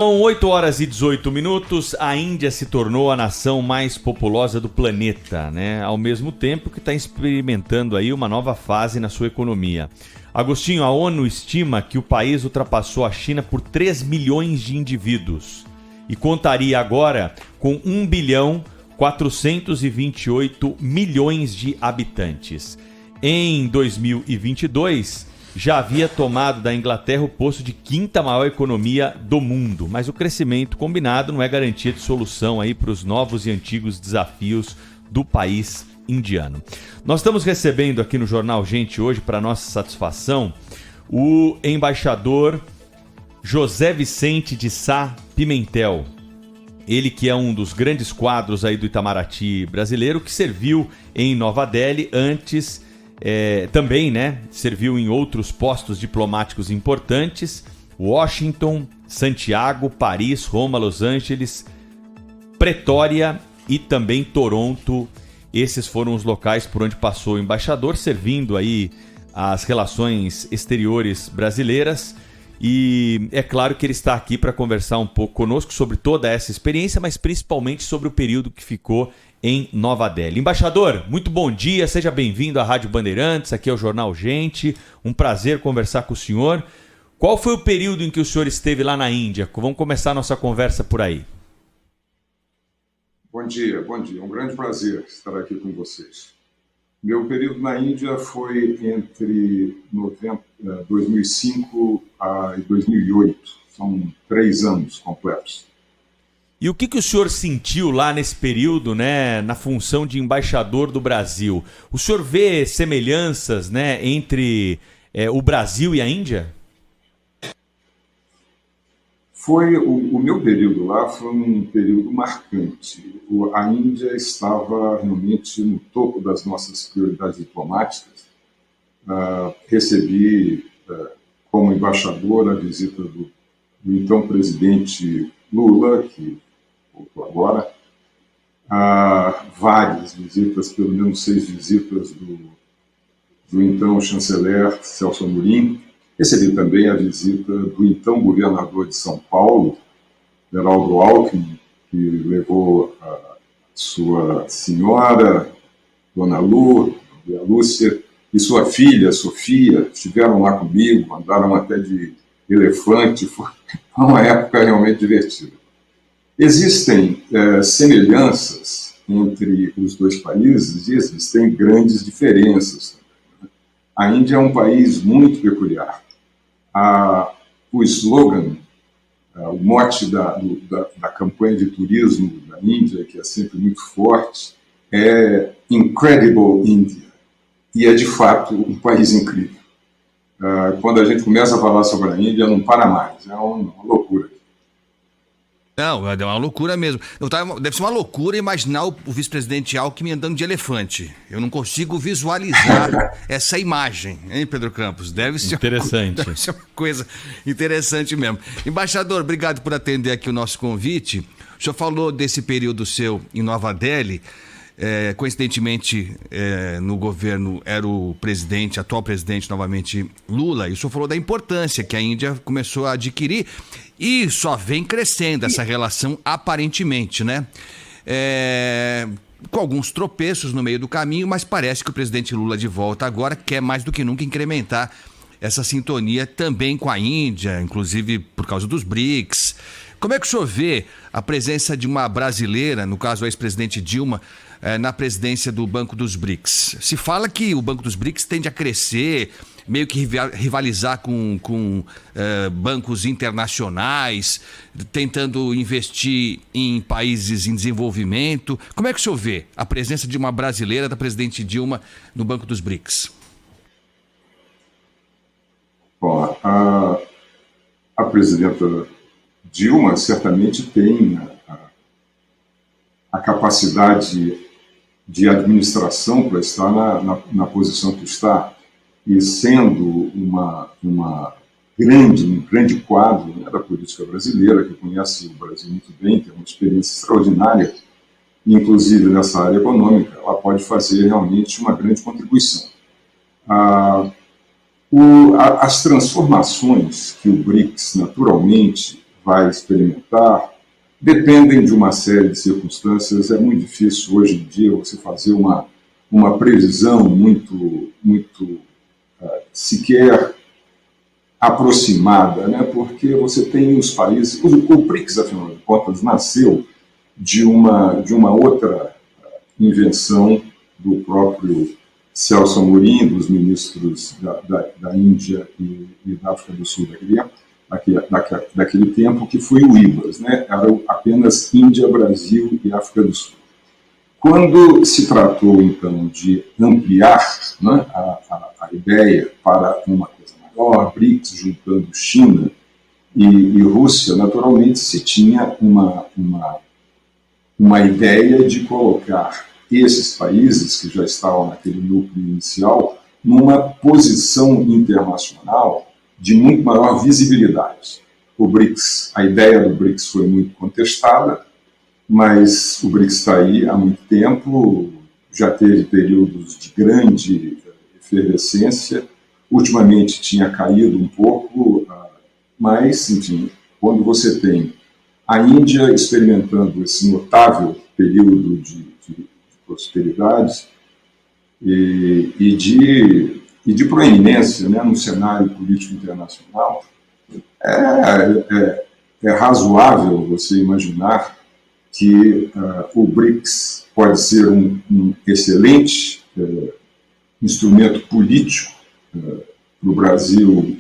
São 8 horas e 18 minutos, a Índia se tornou a nação mais populosa do planeta, né? Ao mesmo tempo que está experimentando aí uma nova fase na sua economia. Agostinho, a ONU estima que o país ultrapassou a China por 3 milhões de indivíduos e contaria agora com 1 bilhão 428 milhões de habitantes. Em 2022... já havia tomado da Inglaterra o posto de quinta maior economia do mundo, mas o crescimento combinado não é garantia de solução aí para os novos e antigos desafios do país indiano. Nós estamos recebendo aqui no Jornal Gente hoje, para nossa satisfação, o embaixador José Vicente de Sá Pimentel. Ele que é um dos grandes quadros aí do Itamaraty brasileiro, que serviu em Nova Delhi antes... também, né, serviu em outros postos diplomáticos importantes: Washington, Santiago, Paris, Roma, Los Angeles, Pretória e também Toronto. Esses foram os locais por onde passou o embaixador, servindo aí as relações exteriores brasileiras. E é claro que ele está aqui para conversar um pouco conosco sobre toda essa experiência, mas principalmente sobre o período que ficou em Nova Delhi. Embaixador, muito bom dia, seja bem-vindo à Rádio Bandeirantes, aqui é o Jornal Gente, um prazer conversar com o senhor. Qual foi o período em que o senhor esteve lá na Índia? Vamos começar a nossa conversa por aí. Bom dia, um grande prazer estar aqui com vocês. Meu período na Índia foi entre 2005 e 2008, são 3 anos completos. E o que o senhor sentiu lá nesse período, né, na função de embaixador do Brasil? O senhor vê semelhanças, né, entre o Brasil e a Índia? O meu período lá foi um período marcante. A Índia estava realmente no topo das nossas prioridades diplomáticas. Recebi como embaixador a visita do então presidente Lula, que voltou agora, várias visitas, pelo menos 6 visitas do então chanceler Celso Amorim. Recebi também a visita do então governador de São Paulo, Geraldo Alckmin, que levou a sua senhora, Dona Lúcia, e sua filha, Sofia, estiveram lá comigo, andaram até de elefante, foi uma época realmente divertida. Existem semelhanças entre os dois países e existem grandes diferenças. A Índia é um país muito peculiar. O slogan, o mote da campanha de turismo da Índia, que é sempre muito forte, é Incredible India. E é, de fato, um país incrível. Quando a gente começa a falar sobre a Índia, não para mais. É uma loucura. Não, é uma loucura mesmo. Deve ser uma loucura imaginar o vice-presidente Alckmin andando de elefante. Eu não consigo visualizar essa imagem, hein, Pedro Campos? Deve ser deve ser uma coisa interessante mesmo. Embaixador, obrigado por atender aqui o nosso convite. O senhor falou desse período seu em Nova Delhi. Coincidentemente, no governo era o atual presidente novamente, Lula, e o senhor falou da importância que a Índia começou a adquirir e só vem crescendo essa relação aparentemente, né? Com alguns tropeços no meio do caminho, mas parece que o presidente Lula de volta agora quer mais do que nunca incrementar essa sintonia também com a Índia, inclusive por causa dos BRICS. Como é que o senhor vê a presença de uma brasileira, no caso a ex-presidente Dilma, na presidência do Banco dos BRICS? Se fala que o Banco dos BRICS tende a crescer, meio que rivalizar com bancos internacionais, tentando investir em países em desenvolvimento. Como é que o senhor vê a presença de uma brasileira, da presidente Dilma, no Banco dos BRICS? Bom, a presidenta Dilma certamente tem a capacidade de administração para estar na posição que está, e sendo um grande quadro, né, da política brasileira, que conhece o Brasil muito bem, tem uma experiência extraordinária, inclusive nessa área econômica, ela pode fazer realmente uma grande contribuição. As transformações que o BRICS naturalmente vai experimentar, dependem de uma série de circunstâncias. É muito difícil hoje em dia você fazer uma previsão muito sequer aproximada, né? Porque você tem os países... O BRICS, afinal de contas, nasceu de uma outra invenção do próprio Celso Amorim, dos ministros da Índia e da África do Sul daquele tempo, que foi o IBAS, né? Era apenas Índia, Brasil e África do Sul. Quando se tratou, então, de ampliar, né, a ideia para uma coisa maior, BRICS juntando China e Rússia, naturalmente se tinha uma ideia de colocar esses países, que já estavam naquele núcleo inicial, numa posição internacional de muito maior visibilidade. O BRICS, a ideia do BRICS foi muito contestada, mas o BRICS está aí há muito tempo, já teve períodos de grande efervescência, ultimamente tinha caído um pouco, mas, enfim, quando você tem a Índia experimentando esse notável período de prosperidade e de proeminência, né, no cenário político internacional, é razoável você imaginar que o BRICS pode ser um excelente instrumento político para o Brasil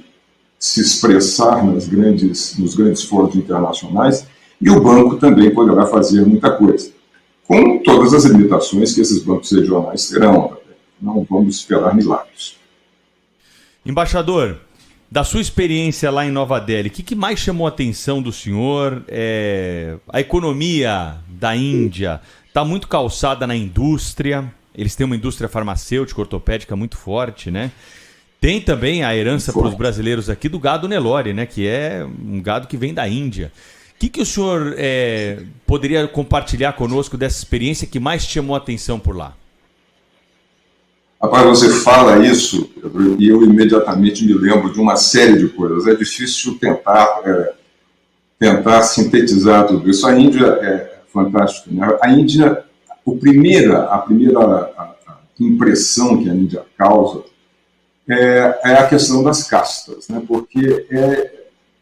se expressar nos grandes fóruns internacionais, e o banco também poderá fazer muita coisa, com todas as limitações que esses bancos regionais terão. Não vamos esperar milagres. Embaixador, da sua experiência lá em Nova Delhi, o que mais chamou a atenção do senhor? A economia da Índia está muito calçada na indústria, eles têm uma indústria farmacêutica, ortopédica muito forte, né? Tem também a herança para os brasileiros aqui do gado Nelore, né? Que é um gado que vem da Índia. O que o senhor poderia compartilhar conosco dessa experiência que mais chamou a atenção por lá? Rapaz, você fala isso e eu imediatamente me lembro de uma série de coisas. É difícil tentar sintetizar tudo isso. A Índia é fantástica, né? A Índia, a primeira impressão que a Índia causa é a questão das castas, né? Porque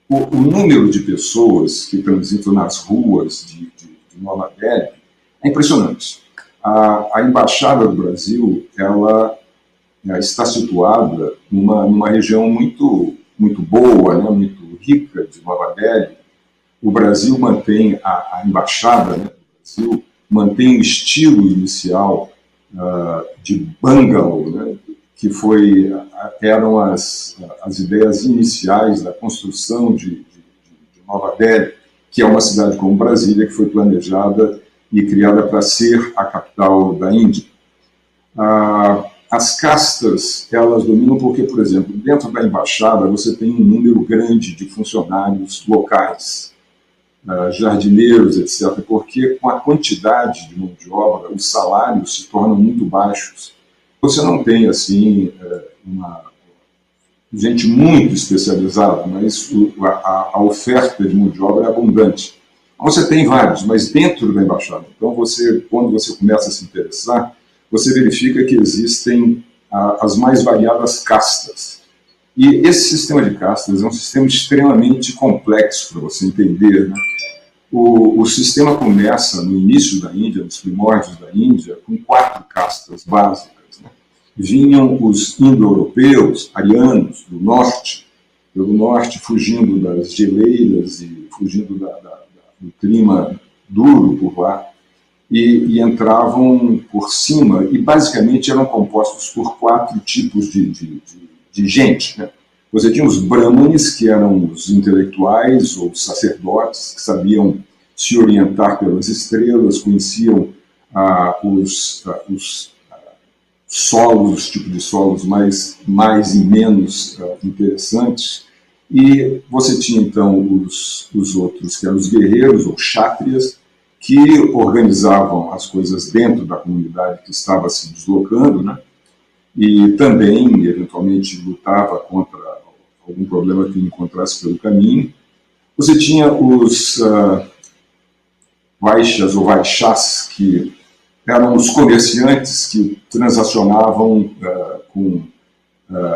o número de pessoas que transitam nas ruas de Nova Delhi é impressionante. A Embaixada do Brasil, ela está situada numa região muito boa, né, muito rica de Nova Delhi. O Brasil mantém, a Embaixada, né, do Brasil mantém o estilo inicial de bungalow, né, que eram as ideias iniciais da construção de Nova Delhi, que é uma cidade como Brasília, que foi planejada e criada para ser a capital da Índia. As castas, elas dominam porque, por exemplo, dentro da embaixada você tem um número grande de funcionários locais, jardineiros, etc., porque com a quantidade de mão de obra, os salários se tornam muito baixos. Você não tem, assim, gente muito especializada, mas a oferta de mão de obra é abundante. Você tem vários, mas dentro da embaixada. Então, quando você começa a se interessar, você verifica que existem as mais variadas castas. E esse sistema de castas é um sistema extremamente complexo para você entender, né? O sistema começa no início da Índia, nos primórdios da Índia, com 4 castas básicas, né? Vinham os indo-europeus, arianos, pelo norte, fugindo das geleiras e fugindo do clima duro por lá, e entravam por cima, e basicamente eram compostos por 4 tipos de gente, né? Você tinha os brahmanes, que eram os intelectuais ou os sacerdotes, que sabiam se orientar pelas estrelas, conheciam os solos, os tipos de solos mais e menos interessantes. E você tinha, então, os outros, que eram os guerreiros, ou kshatriyas, que organizavam as coisas dentro da comunidade que estava se deslocando, né? E também, eventualmente, lutava contra algum problema que encontrasse pelo caminho. Você tinha os vaixas ou vaixás, que eram os comerciantes que transacionavam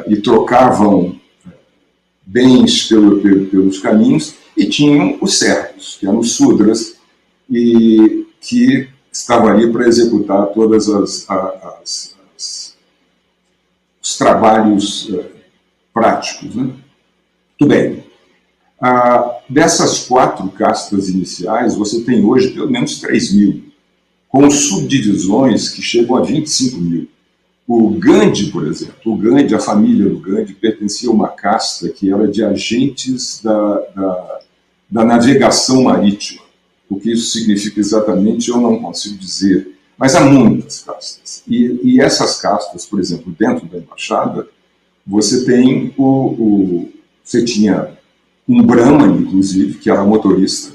e trocavam bens pelos caminhos, e tinham os servos, que eram os sudras, e que estavam ali para executar todas os trabalhos práticos. Né? Muito bem. Dessas 4 castas iniciais, você tem hoje pelo menos 3.000, com subdivisões que chegam a 25.000. O Gandhi, por exemplo, a família do Gandhi pertencia a uma casta que era de agentes da navegação marítima. O que isso significa exatamente eu não consigo dizer, mas há muitas castas. E essas castas, por exemplo, dentro da embaixada, você tem você tinha um Brahmani, inclusive, que era motorista,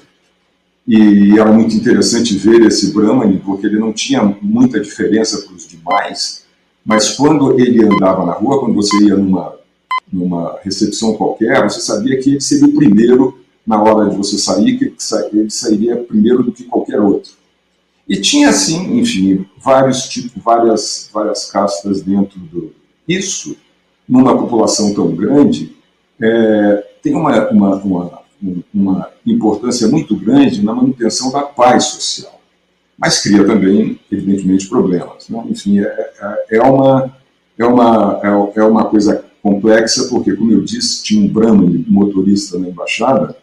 e era muito interessante ver esse Brahmani, porque ele não tinha muita diferença para os demais, mas quando ele andava na rua, quando você ia numa recepção qualquer, você sabia que ele seria o primeiro na hora de você sair, que ele sairia primeiro do que qualquer outro. E tinha, assim, enfim, várias castas dentro isso, numa população tão grande, tem uma importância muito grande na manutenção da paz social, mas cria também, evidentemente, problemas. Né? Enfim, é uma coisa complexa, porque, como eu disse, tinha um Brahmani motorista na embaixada,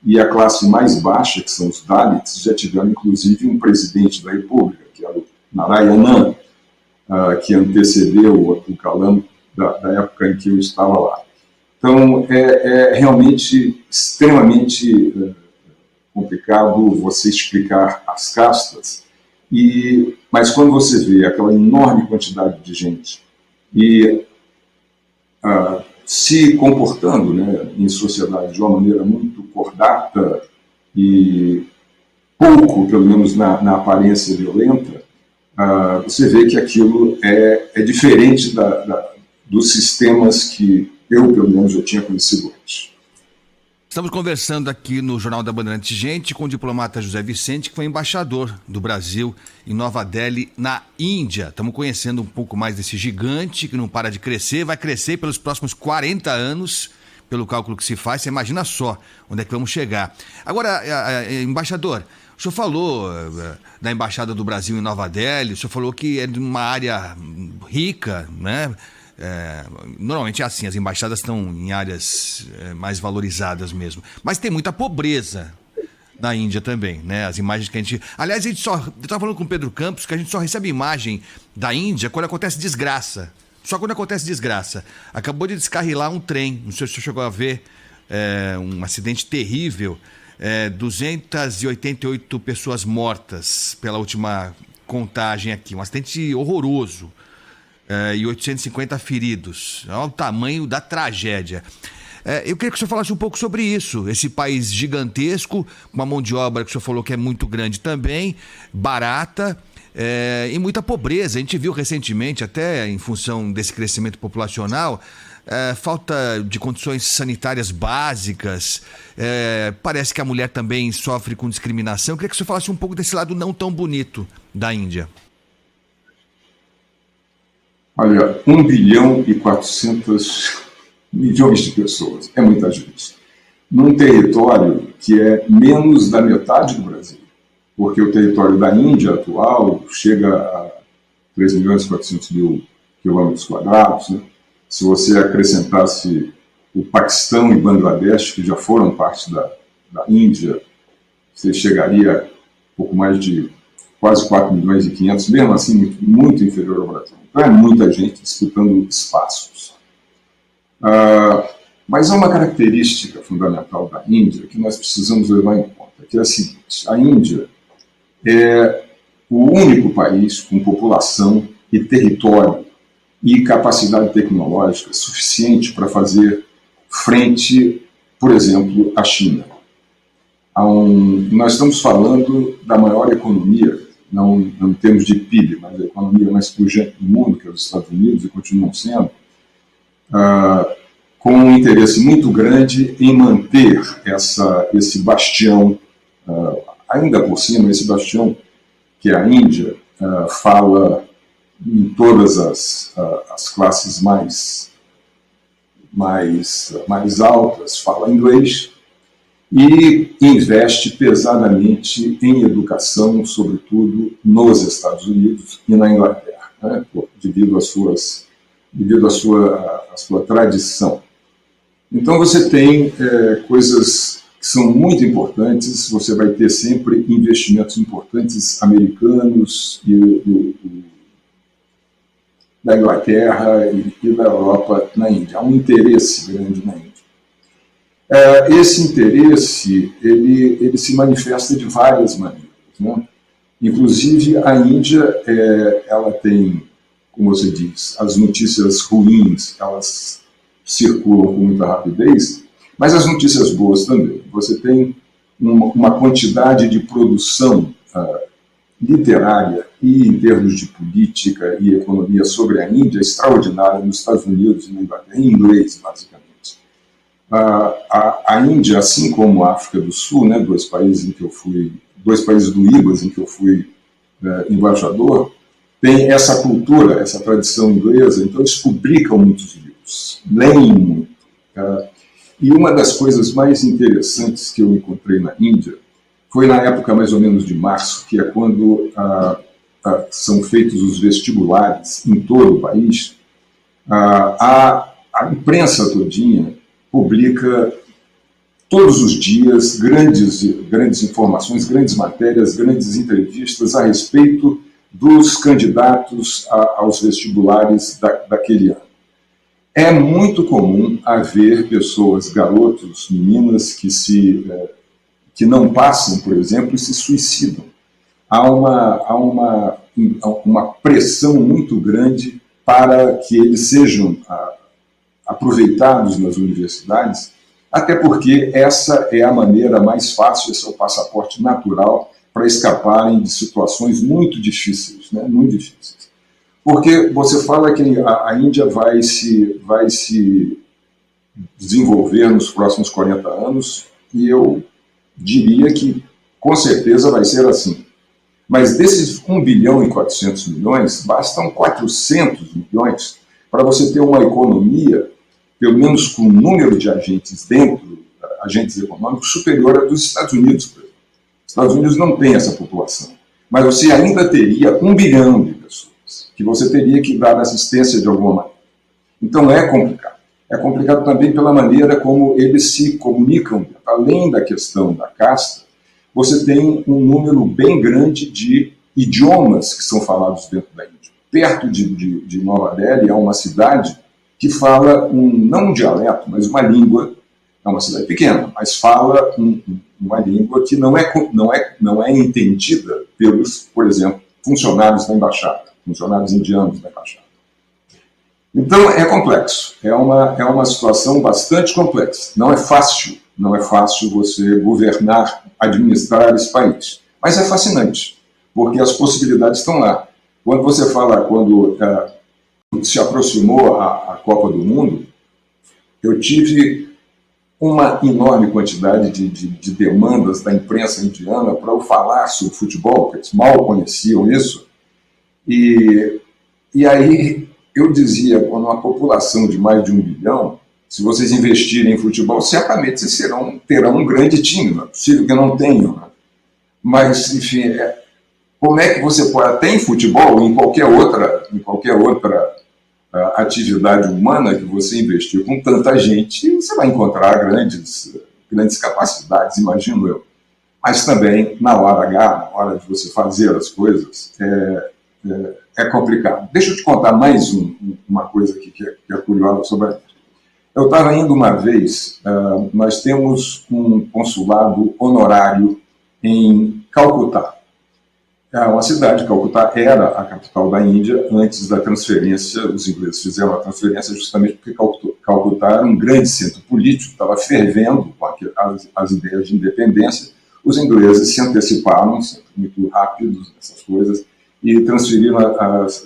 e a classe mais baixa, que são os Dalits, já tiveram, inclusive, um presidente da República, que era o Narayanan, que antecedeu o Kalam da época em que eu estava lá. Então, é realmente extremamente complicado você explicar as castas, mas quando você vê aquela enorme quantidade de gente se comportando, né, em sociedade de uma maneira muito cordata e pouco, pelo menos na aparência violenta, você vê que aquilo é diferente dos sistemas que eu, pelo menos, já tinha conhecido antes. Estamos conversando aqui no Jornal da Bandeirantes Gente com o diplomata José Vicente, que foi embaixador do Brasil em Nova Delhi, na Índia. Estamos conhecendo um pouco mais desse gigante que não para de crescer, vai crescer pelos próximos 40 anos, pelo cálculo que se faz. Você imagina só onde é que vamos chegar. Agora, embaixador, o senhor falou da Embaixada do Brasil em Nova Delhi, o senhor falou que é de uma área rica, né? Normalmente é assim, as embaixadas estão em áreas mais valorizadas mesmo, mas tem muita pobreza na Índia também, né? As imagens que a gente... Aliás, eu estava falando com o Pedro Campos que a gente só recebe imagem da Índia quando acontece desgraça. Só quando acontece desgraça. Acabou de descarrilar um trem, não sei se o senhor chegou a ver, um acidente terrível, 288 pessoas mortas pela última contagem aqui, um acidente horroroso. E 850 feridos. Olha o tamanho da tragédia. Eu queria que o senhor falasse um pouco sobre isso. Esse país gigantesco, uma mão de obra que o senhor falou que é muito grande também, barata, e muita pobreza. A gente viu recentemente, até em função desse crescimento populacional, falta de condições sanitárias básicas. Parece que a mulher também sofre com discriminação. Eu queria que o senhor falasse um pouco desse lado não tão bonito da Índia. Olha, 1,4 bilhão de pessoas, é muita gente. Num território que é menos da metade do Brasil, porque o território da Índia atual chega a 3.400.000 quilômetros quadrados. Né? Se você acrescentasse o Paquistão e Bangladesh, que já foram parte da Índia, você chegaria a pouco mais de quase 4.500.000, mesmo assim muito inferior ao Brasil. Então é muita gente disputando espaços. Mas há uma característica fundamental da Índia que nós precisamos levar em conta, que é a seguinte: a Índia é o único país com população e território e capacidade tecnológica suficiente para fazer frente, por exemplo, à China. Nós estamos falando da maior economia, não em termos de PIB, mas a economia mais pujante do mundo, que é os Estados Unidos, e continuam sendo, com um interesse muito grande em manter esse bastião, ainda por cima, esse bastião que a Índia fala em todas as classes mais altas, fala inglês, e investe pesadamente em educação, sobretudo nos Estados Unidos e na Inglaterra, né, devido à sua tradição. Então você tem coisas que são muito importantes, você vai ter sempre investimentos importantes americanos da Inglaterra e da Europa na Índia. Há um interesse grande na Índia. Esse interesse ele se manifesta de várias maneiras, né? Inclusive, a Índia ela tem, como você diz, as notícias ruins, elas circulam com muita rapidez, mas as notícias boas também. Você tem uma quantidade de produção literária e em termos de política e economia sobre a Índia extraordinária nos Estados Unidos e na Inglaterra, em inglês, basicamente. A Índia, assim como a África do Sul, né, dois países do IBAS em que eu fui embaixador, tem essa cultura, essa tradição inglesa, então eles publicam muitos livros, leem muito. E uma das coisas mais interessantes que eu encontrei na Índia foi na época mais ou menos de março, que é quando são feitos os vestibulares em todo o país. A imprensa todinha publica todos os dias grandes informações, grandes matérias, grandes entrevistas a respeito dos candidatos aos vestibulares daquele ano. É muito comum haver pessoas, garotos, meninas, que não passam, por exemplo, e se suicidam. Há uma pressão muito grande para que eles sejam aproveitados nas universidades, até porque essa é a maneira mais fácil, esse é o passaporte natural para escaparem de situações muito difíceis, né? Muito difíceis. Porque você fala que a Índia vai se desenvolver nos próximos 40 anos, e eu diria que com certeza vai ser assim. Mas desses 1 bilhão e 400 milhões, bastam 400 milhões para você ter uma economia, pelo menos com o número de agentes agentes econômicos, superior à dos Estados Unidos, por exemplo. Os Estados Unidos não tem essa população, mas você ainda teria 1 bilhão de pessoas que você teria que dar assistência de alguma maneira. Então é complicado. É complicado também pela maneira como eles se comunicam. Além da questão da casta, você tem um número bem grande de idiomas que são falados dentro da Índia. Perto de Nova Delhi há uma cidade que fala não um dialeto, mas uma língua. É uma cidade pequena, mas fala uma língua que não é entendida pelos, por exemplo, funcionários da embaixada, funcionários indianos da embaixada. Então é complexo, é uma situação bastante complexa. Não é fácil você governar, administrar esse país, mas é fascinante, porque as possibilidades estão lá. Quando você fala, quando se aproximou a Copa do Mundo, eu tive uma enorme quantidade de demandas da imprensa indiana para eu falar sobre futebol, porque eles mal conheciam isso, e aí eu dizia, quando uma população de mais de 1 bilhão, se vocês investirem em futebol, certamente vocês terão um grande time, não é possível que não tenham. Né? Mas, enfim, como é que você pode, até em futebol, em qualquer outra atividade humana que você investir com tanta gente, você vai encontrar grandes capacidades, imagino eu. Mas também, na hora H, na hora de você fazer as coisas, é complicado. Deixa eu te contar mais uma coisa aqui que é curiosa sobre a Índia. Eu estava indo uma vez, nós temos um consulado honorário em Calcutá. Uma cidade, Calcutá era a capital da Índia antes da transferência. Os ingleses fizeram a transferência justamente porque Calcutá era um grande centro político, estava fervendo com as ideias de independência. Os ingleses se anteciparam, muito rápidos nessas coisas, e transferiram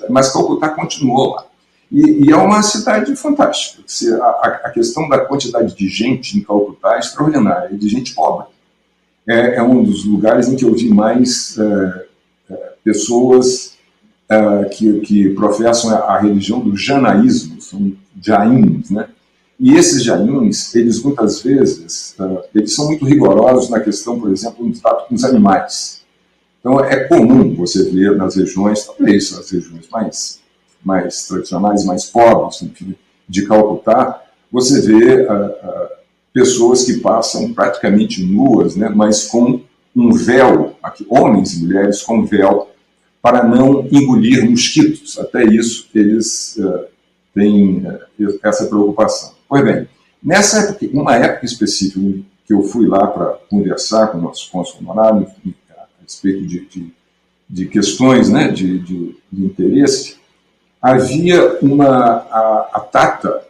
mas Calcutá continuou lá. E é uma cidade fantástica. A questão da quantidade de gente em Calcutá é extraordinária, de gente pobre. É um dos lugares em que eu vi mais pessoas que professam a religião do janaísmo, são jains, né? E esses jains, eles muitas vezes, eles são muito rigorosos na questão, por exemplo, do trato com os animais. Então é comum você ver nas regiões, talvez as regiões mais tradicionais, mais pobres, enfim, de Calcutá, você vê pessoas que passam praticamente nuas, né, mas com um véu, aqui, homens e mulheres com véu, para não engolir mosquitos. Até isso eles têm essa preocupação. Pois bem, uma época específica que eu fui lá para conversar com o nosso cônsul honorário a respeito de questões, né, de interesse, havia a Tata,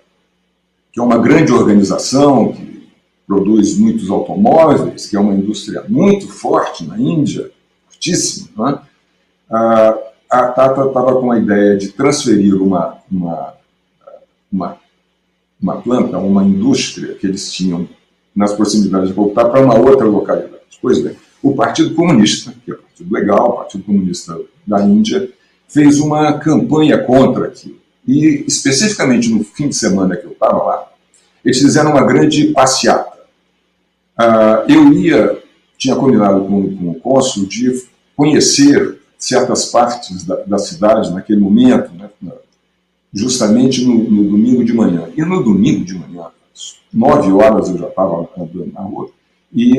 que é uma grande organização que produz muitos automóveis, que é uma indústria muito forte na Índia, fortíssima, né? A Tata estava com a ideia de transferir uma planta, uma indústria que eles tinham nas proximidades de Calcutá para uma outra localidade. Pois bem, o Partido Comunista, que é o Partido Legal, o Partido Comunista da Índia, fez uma campanha contra aquilo. E, especificamente no fim de semana que eu estava lá, eles fizeram uma grande passeata. Eu tinha combinado com o cônsul de conhecer certas partes da cidade naquele momento, né, justamente no domingo de manhã. E no domingo de manhã, às 9 horas, eu já estava andando na rua, e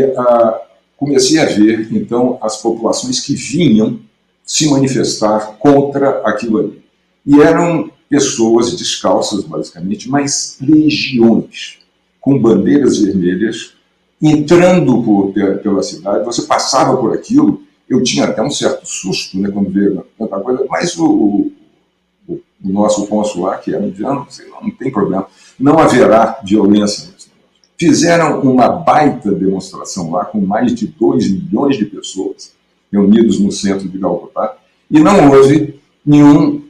comecei a ver, então, as populações que vinham se manifestar contra aquilo ali. E eram pessoas descalças, basicamente, mas legiões, com bandeiras vermelhas, entrando pela cidade. Você passava por aquilo, eu tinha até um certo susto, né, quando veio tanta coisa, mas o nosso consular, que era indiano, disse, não tem problema, não haverá violência nesse negócio. Fizeram uma baita demonstração lá, com mais de 2 milhões de pessoas reunidos no centro de Calcutá, e não houve nenhum,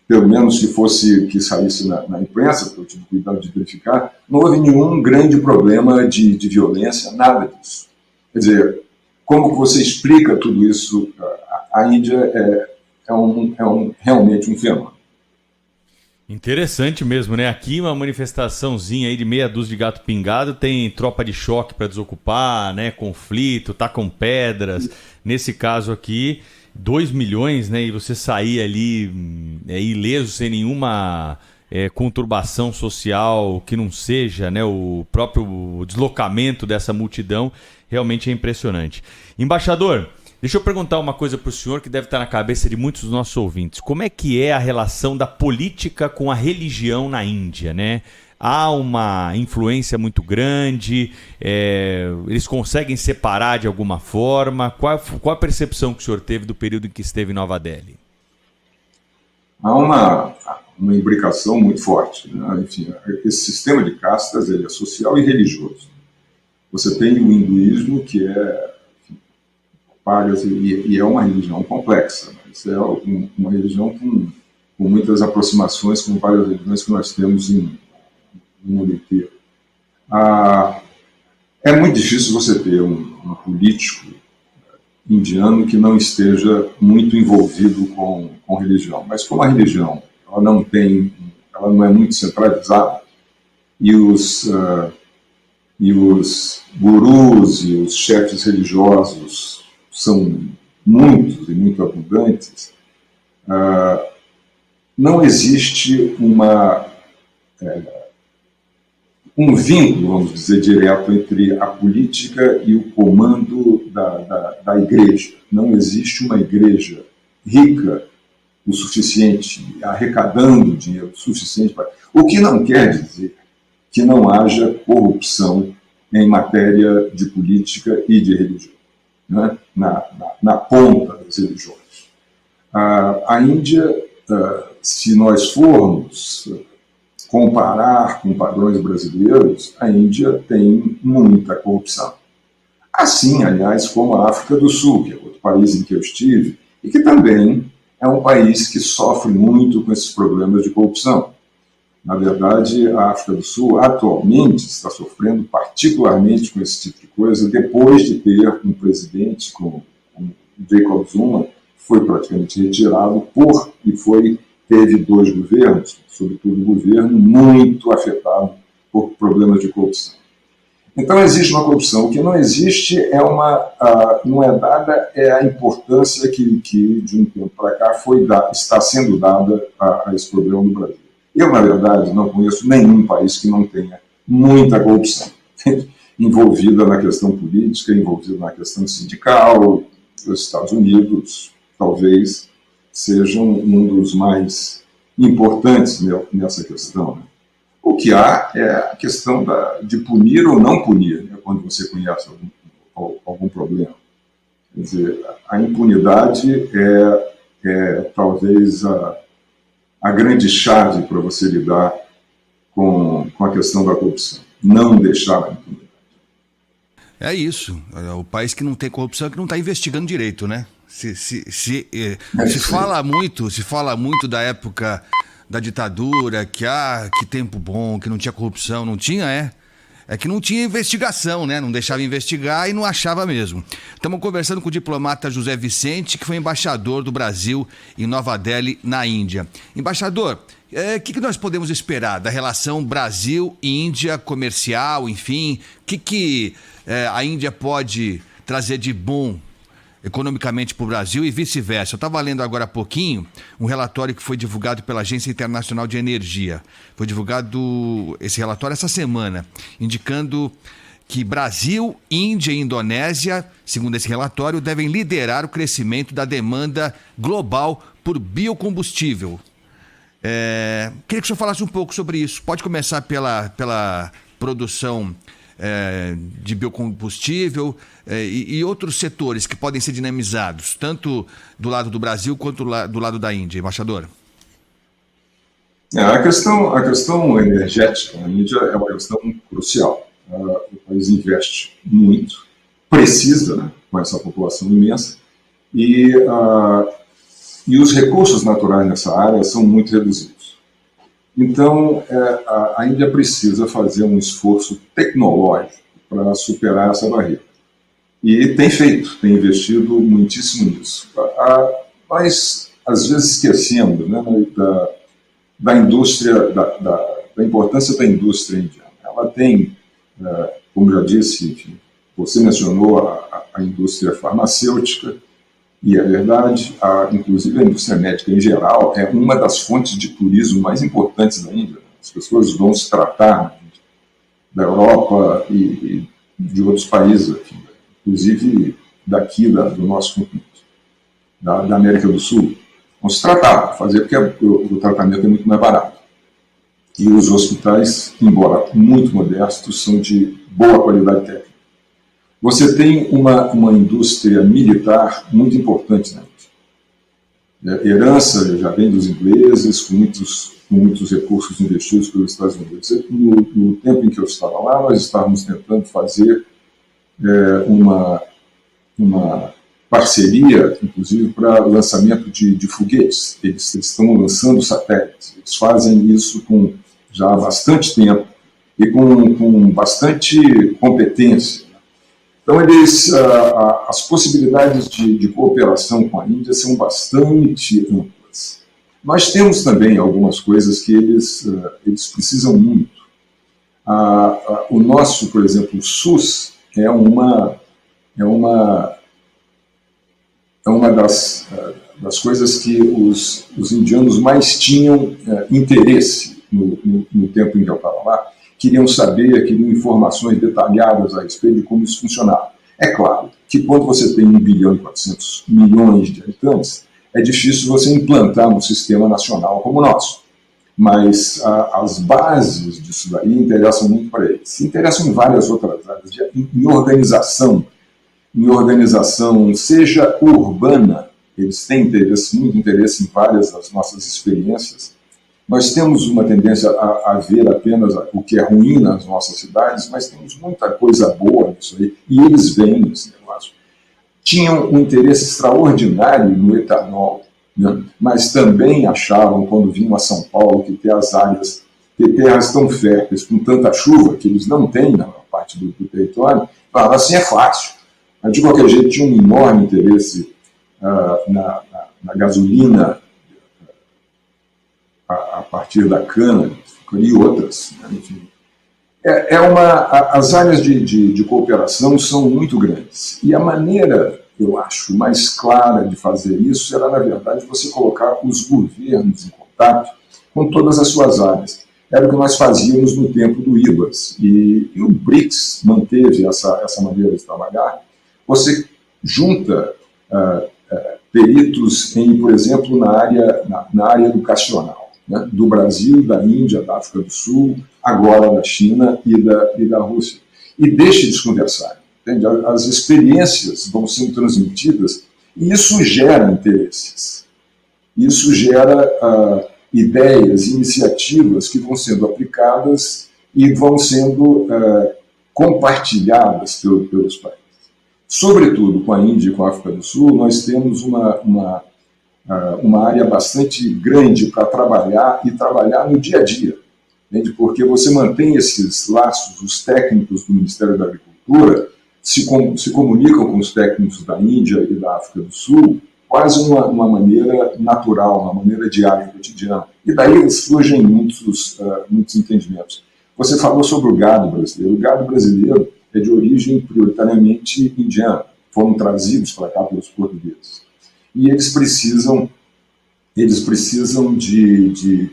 pelo menos que saísse na imprensa, porque eu tive cuidado de verificar, não houve nenhum grande problema de violência, nada disso. Quer dizer, como você explica tudo isso? A Índia é realmente um fenômeno. Interessante mesmo, né? Aqui uma manifestaçãozinha aí de meia dúzia de gato pingado, tem tropa de choque para desocupar, né? Conflito, tacam pedras. Nesse caso aqui, 2 milhões, né? E você sair ali ileso, sem nenhuma conturbação social que não seja, né? O próprio deslocamento dessa multidão realmente é impressionante. Embaixador, deixa eu perguntar uma coisa para o senhor que deve estar na cabeça de muitos dos nossos ouvintes. Como é que é a relação da política com a religião na Índia, né? Há uma influência muito grande, eles conseguem separar de alguma forma? Qual a percepção que o senhor teve do período em que esteve em Nova Delhi? Há uma imbricação muito forte, né? Enfim, esse sistema de castas ele é social e religioso. Você tem o hinduísmo, que é pagas, e é uma religião complexa, mas é uma religião com muitas aproximações com várias religiões que nós temos no mundo inteiro. É muito difícil você ter um político indiano que não esteja muito envolvido com religião, mas como a religião ela não é muito centralizada, e os gurus e os chefes religiosos são muitos e muito abundantes, não existe um vínculo, vamos dizer, direto entre a política e o comando da igreja. Não existe uma igreja rica o suficiente, arrecadando dinheiro suficiente para... O que não quer dizer que não haja corrupção em matéria de política e de religião, né? na ponta das religiões. A Índia, se nós formos comparar com padrões brasileiros, a Índia tem muita corrupção. Assim, aliás, como a África do Sul, que é outro país em que eu estive, e que também é um país que sofre muito com esses problemas de corrupção. Na verdade, a África do Sul atualmente está sofrendo particularmente com esse tipo de coisa, depois de ter um presidente como Jacob Zuma, foi praticamente retirado teve 2 governos, sobretudo um governo muito afetado por problemas de corrupção. Então existe uma corrupção. O que não existe não é dada a importância que de um tempo para cá está sendo dada a esse problema no Brasil. Eu, na verdade, não conheço nenhum país que não tenha muita corrupção envolvida na questão política, envolvida na questão sindical. Os Estados Unidos talvez sejam um dos mais importantes nessa questão, né? O que há é a questão de punir ou não punir, né, quando você conhece algum problema. Quer dizer, a impunidade é talvez a grande chave para você lidar com a questão da corrupção. Não deixar a impunidade. É isso. O país que não tem corrupção é que não está investigando direito, né? Se fala muito da época da ditadura, que tempo bom, que não tinha corrupção, não tinha, é que não tinha investigação, né? Não deixava investigar e não achava mesmo. Estamos conversando com o diplomata José Vicente, que foi embaixador do Brasil em Nova Delhi, na Índia. Embaixador, o que nós podemos esperar da relação Brasil-Índia comercial, enfim? O que a Índia pode trazer de bom economicamente para o Brasil e vice-versa? Eu estava lendo agora há pouquinho um relatório que foi divulgado pela Agência Internacional de Energia. Foi divulgado esse relatório essa semana, indicando que Brasil, Índia e Indonésia, segundo esse relatório, devem liderar o crescimento da demanda global por biocombustível. Queria que o senhor falasse um pouco sobre isso. Pode começar pela produção de biocombustível e outros setores que podem ser dinamizados, tanto do lado do Brasil quanto do lado da Índia, embaixador? A questão energética na Índia é uma questão crucial. O país investe muito, precisa, né, com essa população imensa, e os recursos naturais nessa área são muito reduzidos. Então, a Índia precisa fazer um esforço tecnológico para superar essa barreira. E tem investido muitíssimo nisso. Nós, às vezes, esquecemos, né, da indústria, da importância da indústria indiana. Ela tem, como já disse, enfim, você mencionou a indústria farmacêutica, e é verdade, inclusive a indústria médica em geral é uma das fontes de turismo mais importantes da Índia. As pessoas vão se tratar da Europa e de outros países aqui, inclusive daqui do nosso continente, da América do Sul. Vão se tratar, porque o tratamento é muito mais barato. E os hospitais, embora muito modestos, são de boa qualidade técnica. Você tem uma indústria militar muito importante na Índia. Herança já vem dos ingleses, com muitos recursos investidos pelos Estados Unidos. No tempo em que eu estava lá, nós estávamos tentando fazer uma parceria, inclusive, para lançamento de foguetes. Eles estão lançando satélites. Eles fazem isso já há bastante tempo e com bastante competência. Então, as possibilidades de cooperação com a Índia são bastante amplas. Nós temos também algumas coisas que eles precisam muito. O nosso, por exemplo, o SUS é uma das coisas que os indianos mais tinham interesse no tempo em que eu estava lá. Queriam saber, queriam informações detalhadas a respeito de como isso funcionava. É claro que quando você tem 1 bilhão e 400 milhões de habitantes, é difícil você implantar um sistema nacional como o nosso. Mas as bases disso daí interessam muito para eles. Se interessam em várias outras áreas, em organização, seja urbana, eles têm muito interesse em várias das nossas experiências. Nós temos uma tendência a ver apenas o que é ruim nas nossas cidades, mas temos muita coisa boa nisso aí, e eles veem esse negócio. Tinham um interesse extraordinário no etanol, né? Mas também achavam, quando vinham a São Paulo, que ter terras tão férteis, com tanta chuva, que eles não têm na parte do território, falavam assim é fácil. Mas, de qualquer jeito, tinha um enorme interesse na gasolina a partir da cana e outras, né? Enfim. As áreas de cooperação são muito grandes. E a maneira, eu acho, mais clara de fazer isso era, na verdade, você colocar os governos em contato com todas as suas áreas. Era o que nós fazíamos no tempo do IBAS. E o BRICS manteve essa maneira de trabalhar. Você junta peritos por exemplo, na área educacional, né? Do Brasil, da Índia, da África do Sul, agora da China e da Rússia. E deixe eles conversarem. Entende? As experiências vão sendo transmitidas e isso gera interesses. Isso gera ideias, iniciativas que vão sendo aplicadas e vão sendo compartilhadas pelos países. Sobretudo com a Índia e com a África do Sul, nós temos uma área bastante grande para trabalhar no dia a dia. Entende? Porque você mantém esses laços, os técnicos do Ministério da Agricultura se comunicam com os técnicos da Índia e da África do Sul quase uma maneira natural, uma maneira diária, cotidiana. E daí surgem muitos entendimentos. Você falou sobre o gado brasileiro. O gado brasileiro é de origem prioritariamente indiana. Foram trazidos para cá pelos portugueses. E eles precisam de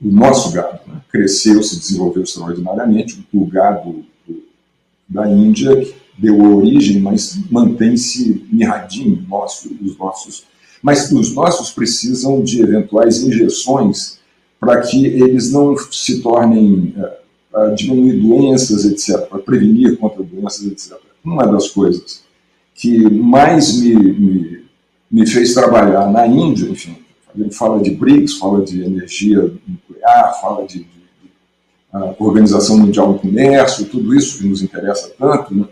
o nosso gado, né? Cresceu, se desenvolveu extraordinariamente. O gado da Índia deu origem, mas mantém-se mirradinho, os nossos. Mas os nossos precisam de eventuais injeções para que eles não se tornem, para diminuir doenças, etc., para prevenir contra doenças, etc. Uma das coisas que mais me fez trabalhar na Índia, enfim, ele fala de BRICS, fala de energia nuclear, fala de Organização Mundial do Comércio, tudo isso que nos interessa tanto, né?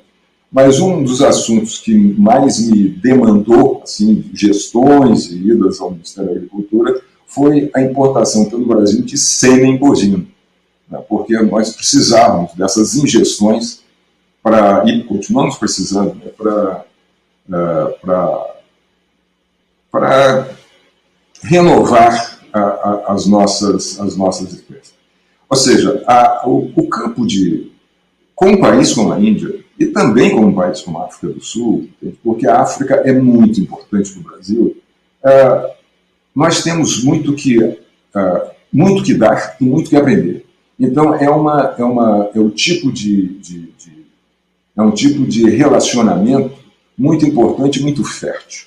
Mas um dos assuntos que mais me demandou, assim, gestões e idas ao Ministério da Agricultura, foi a importação pelo Brasil de sêmen bovino, né? Porque nós precisávamos dessas injeções e continuamos precisando, né? Para renovar as nossas espécies. Ou seja, o campo com um país como a Índia, e também com um país como a África do Sul, porque a África é muito importante para o Brasil, nós temos muito que dar e muito que aprender. Então, é um tipo de relacionamento muito importante e muito fértil.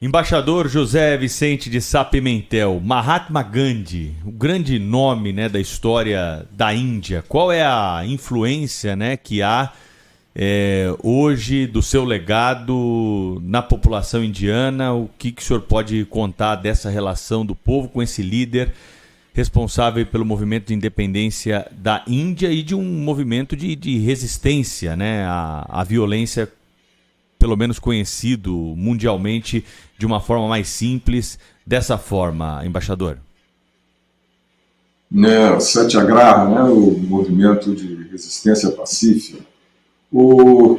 Embaixador José Vicente de Sá Pimentel, Mahatma Gandhi, o grande nome, né, da história da Índia. Qual é a influência, né, que há hoje do seu legado na população indiana? O que o senhor pode contar dessa relação do povo com esse líder responsável pelo movimento de independência da Índia e de um movimento de resistência, né, à violência, pelo menos conhecido mundialmente de uma forma mais simples, dessa forma, embaixador? Satyagraha, né, o movimento de resistência pacífica,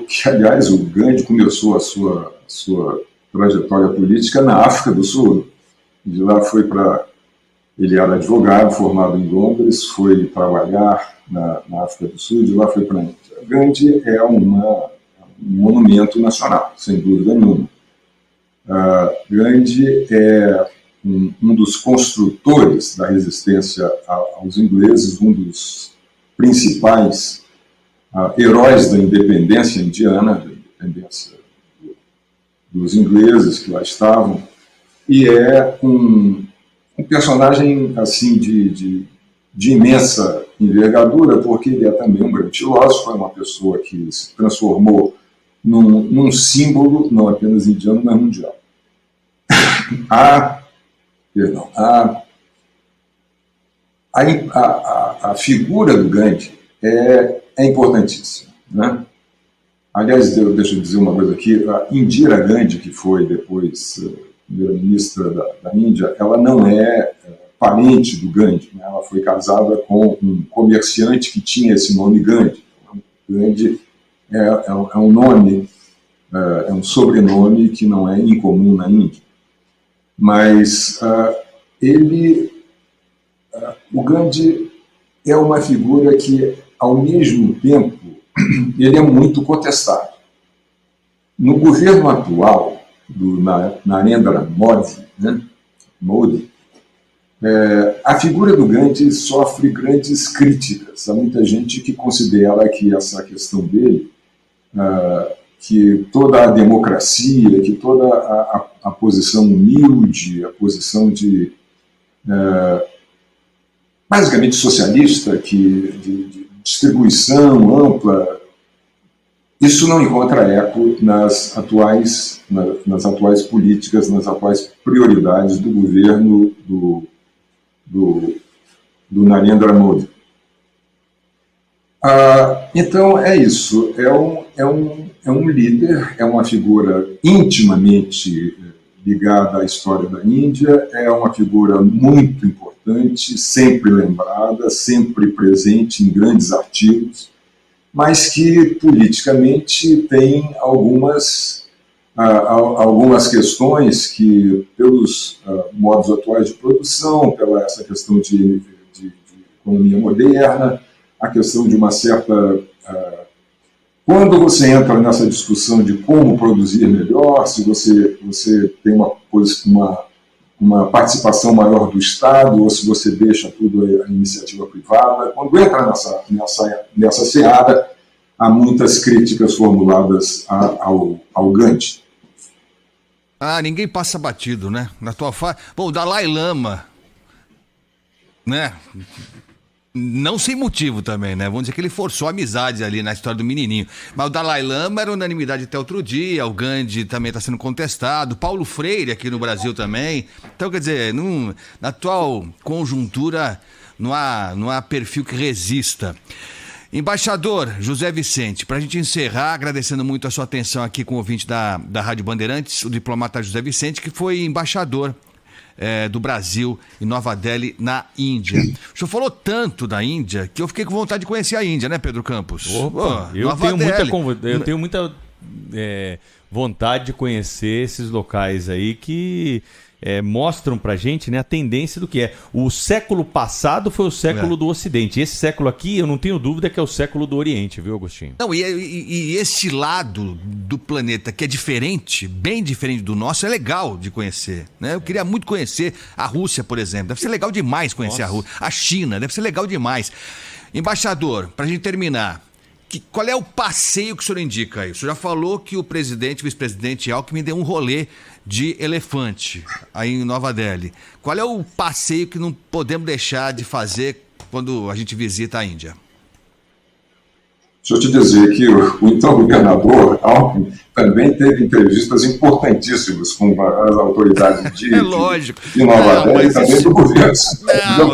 que, aliás, o Gandhi começou a sua trajetória política na África do Sul. De lá ele era advogado, formado em Londres, foi trabalhar na África do Sul, de lá foi para a Índia. Gandhi é um monumento nacional, sem dúvida nenhuma. Gandhi é um dos construtores da resistência aos ingleses, um dos principais heróis da independência indiana, da independência dos ingleses que lá estavam, e é um personagem assim de imensa envergadura, porque ele é também um grande filósofo, é uma pessoa que se transformou num símbolo, não apenas indiano, mas mundial. A figura do Gandhi é importantíssima, né? Aliás, deixa eu dizer uma coisa aqui, a Indira Gandhi, que foi depois primeira-ministra da Índia, ela não é parente do Gandhi, né? Ela foi casada com um comerciante que tinha esse nome Gandhi. Gandhi é um nome, é um sobrenome que não é incomum na Índia. Mas o Gandhi é uma figura que, ao mesmo tempo, ele é muito contestado. No governo atual do Narendra Modi, né, a figura do Gandhi sofre grandes críticas. Há muita gente que considera que essa questão dele, que toda a democracia, que toda a posição humilde, a posição de basicamente socialista, de distribuição ampla, isso não encontra eco nas atuais políticas, nas atuais prioridades do governo do Narendra Modi. Então, é isso. É um líder, é uma figura intimamente ligada à história da Índia, é uma figura muito importante, sempre lembrada, sempre presente em grandes artigos, mas que politicamente tem algumas questões que, pelos modos atuais de produção, pela essa questão de economia moderna, a questão de uma certa... Quando você entra nessa discussão de como produzir melhor, se você tem uma participação maior do Estado, ou se você deixa tudo à iniciativa privada. Quando entra nessa seara, há muitas críticas formuladas ao Gandhi. Ninguém passa batido, né? Na tua Bom, o Dalai Lama, né? Não sem motivo também, né? Vamos dizer que ele forçou a amizade ali na história do menininho. Mas o Dalai Lama era unanimidade até outro dia, o Gandhi também está sendo contestado, Paulo Freire aqui no Brasil também. Então, quer dizer, na atual conjuntura não há perfil que resista. Embaixador José Vicente, para a gente encerrar, agradecendo muito a sua atenção aqui com o ouvinte da Rádio Bandeirantes, o diplomata José Vicente, que foi embaixador do Brasil em Nova Delhi, na Índia. O senhor falou tanto da Índia que eu fiquei com vontade de conhecer a Índia, né, Pedro Campos? Opa, eu tenho muita vontade de conhecer esses locais aí que mostram pra gente, né, a tendência do que é. O século passado foi o século do Ocidente. Esse século aqui, eu não tenho dúvida que é o século do Oriente, viu, Agostinho? Não, e esse lado do planeta que é diferente, bem diferente do nosso, é legal de conhecer, né? Eu queria muito conhecer a Rússia, por exemplo. Deve ser legal demais conhecer a Rússia. A China, deve ser legal demais. Embaixador, pra gente terminar, qual é o passeio que o senhor indica aí? O senhor já falou que o vice-presidente Alckmin deu um rolê de elefante aí em Nova Delhi. Qual é o passeio que não podemos deixar de fazer quando a gente visita a Índia? Deixa eu te dizer que o então governador Alckmin também teve entrevistas importantíssimas com as autoridades de Nova Delhi e também do governo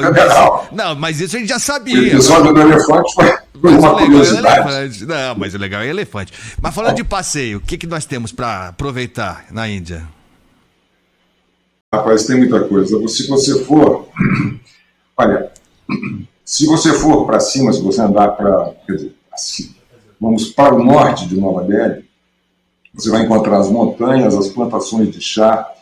federal. Mas isso a gente já sabia. O episódio do elefante foi uma curiosidade. Mas o legal é elefante. Mas falando de passeio, o que nós temos para aproveitar na Índia? Rapaz, tem muita coisa. Se você for... Olha, se você for para cima, se você andar para... Quer dizer, assim, vamos para o norte de Nova Delhi, você vai encontrar as montanhas, as plantações de chá,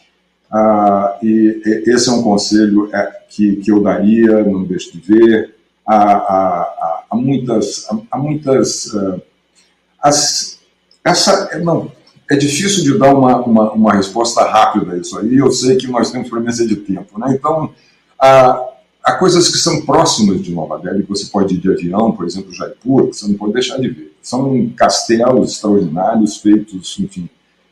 e esse é um conselho que eu daria, não deixe de ver. Há muitas é difícil de dar uma resposta rápida a isso aí. Eu sei que nós temos premência de tempo, né? Então, há coisas que são próximas de Nova Delhi, que você pode ir de avião, por exemplo, Jaipur, que você não pode deixar de ver. São castelos extraordinários, feitos, enfim,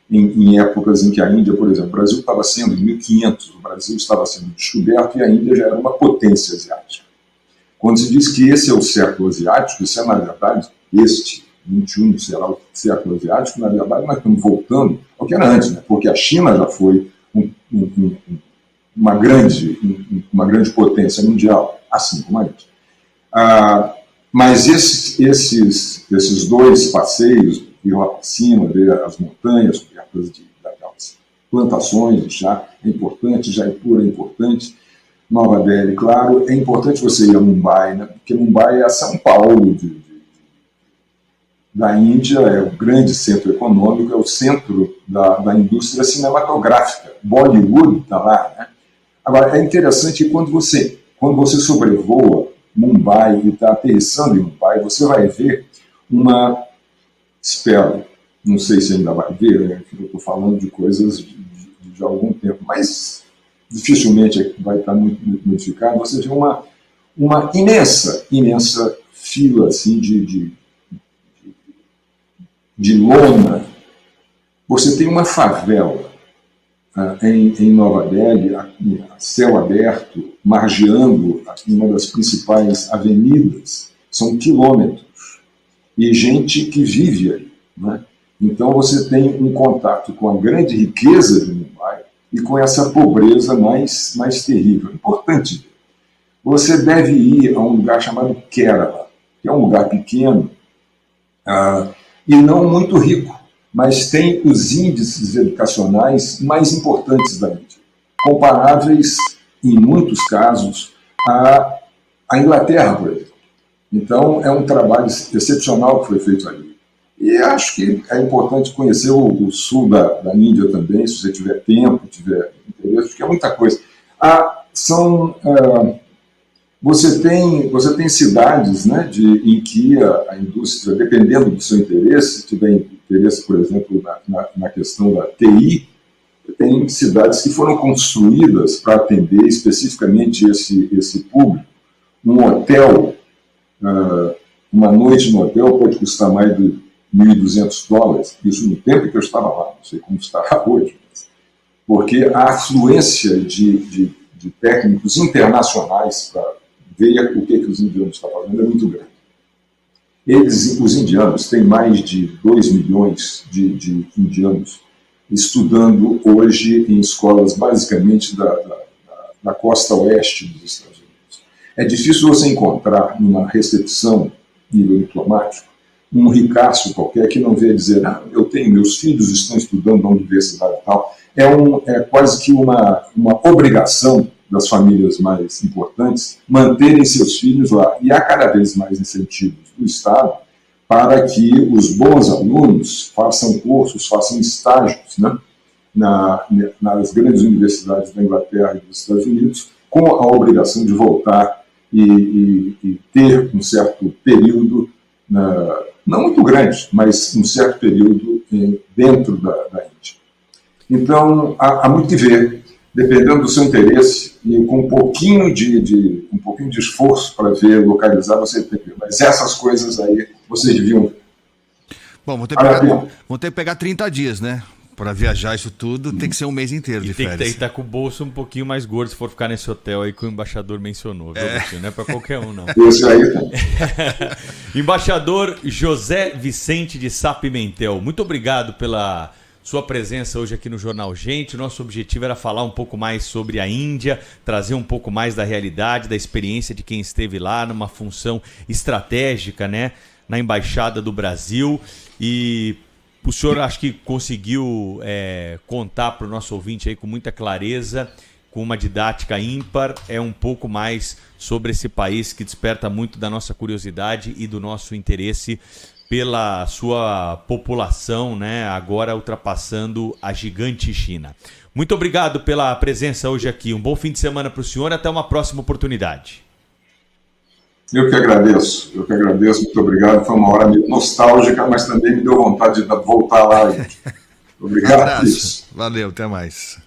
em épocas em que a Índia, por exemplo, o Brasil estava sendo, em 1500, o Brasil estava sendo descoberto e a Índia já era uma potência asiática. Quando se diz que esse é o século asiático, isso é, na verdade, 21 será o século asiático, na verdade, nós estamos voltando ao que era antes, né? Porque a China já foi uma grande potência mundial, assim como a Índia. Mas esses dois passeios, ir lá para cima, ver as montanhas cobertas daquelas plantações de chá, é importante, Jaipur é importante, Nova Delhi, claro, é importante você ir a Mumbai, né? Porque Mumbai é a São Paulo da Índia, é o grande centro econômico, é o centro da indústria cinematográfica. Bollywood está lá, né? Agora, é interessante que quando você sobrevoa Mumbai e está aterrissando em Mumbai, você vai ver espero, não sei se ainda vai ver, né? Eu estou falando de coisas de algum tempo, mas dificilmente vai estar muito modificado. Você vê uma imensa fila assim, de lona. Você tem uma favela em Nova Delhi, a céu aberto, margeando uma das principais avenidas, são quilômetros, e gente que vive ali, né? Então você tem um contato com a grande riqueza de Mumbai e com essa pobreza mais terrível. Importante, você deve ir a um lugar chamado Kerala, que é um lugar pequeno e não muito rico, mas tem os índices educacionais mais importantes da Índia, comparáveis, em muitos casos, à Inglaterra, por exemplo. Então, é um trabalho excepcional que foi feito ali. E acho que é importante conhecer o sul da Índia também, se você tiver tempo, tiver interesse, porque é muita coisa. Você tem cidades, né, em que a indústria, dependendo do seu interesse, se tiver interesse, por exemplo, na questão da TI, tem cidades que foram construídas para atender especificamente esse público. Um hotel, uma noite no hotel pode custar mais de $1.200, isso no tempo que eu estava lá, não sei como está hoje, porque a afluência de técnicos internacionais para ver o que os indianos estão fazendo é muito grande. Os indianos, têm mais de 2 milhões de indianos estudando hoje em escolas basicamente da costa oeste dos Estados Unidos. É difícil você encontrar numa recepção nível diplomático um ricaço qualquer que não venha dizer, meus filhos estão estudando na universidade e tal. É quase que uma obrigação das famílias mais importantes manterem seus filhos lá. E há cada vez mais incentivos do Estado para que os bons alunos façam cursos, façam estágios, né, nas grandes universidades da Inglaterra e dos Estados Unidos, com a obrigação de voltar e ter um certo período, não muito grande, mas um certo período dentro da Índia. Então, há muito que ver, dependendo do seu interesse, e com um pouquinho de esforço para ver, localizar, você tem que ver. Mas essas coisas aí, vocês deviam ver. Bom, vão ter que pegar 30 dias, né? Para viajar isso tudo, tem que ser um mês inteiro de férias. Tem que estar com o bolso um pouquinho mais gordo se for ficar nesse hotel aí que o embaixador mencionou. Viu, não é para qualquer um, não. Isso aí. Embaixador José Vicente de Sá Pimentel, muito obrigado pela sua presença hoje aqui no Jornal Gente. O nosso objetivo era falar um pouco mais sobre a Índia, trazer um pouco mais da realidade, da experiência de quem esteve lá numa função estratégica, né, na Embaixada do Brasil. E o senhor acho que conseguiu contar para o nosso ouvinte aí com muita clareza, com uma didática ímpar, um pouco mais sobre esse país que desperta muito da nossa curiosidade e do nosso interesse pela sua população, né, agora ultrapassando a gigante China. Muito obrigado pela presença hoje aqui. Um bom fim de semana para o senhor e até uma próxima oportunidade. Eu que agradeço, muito obrigado. Foi uma hora meio nostálgica, mas também me deu vontade de voltar lá. Obrigado. Um abraço. Valeu, até mais.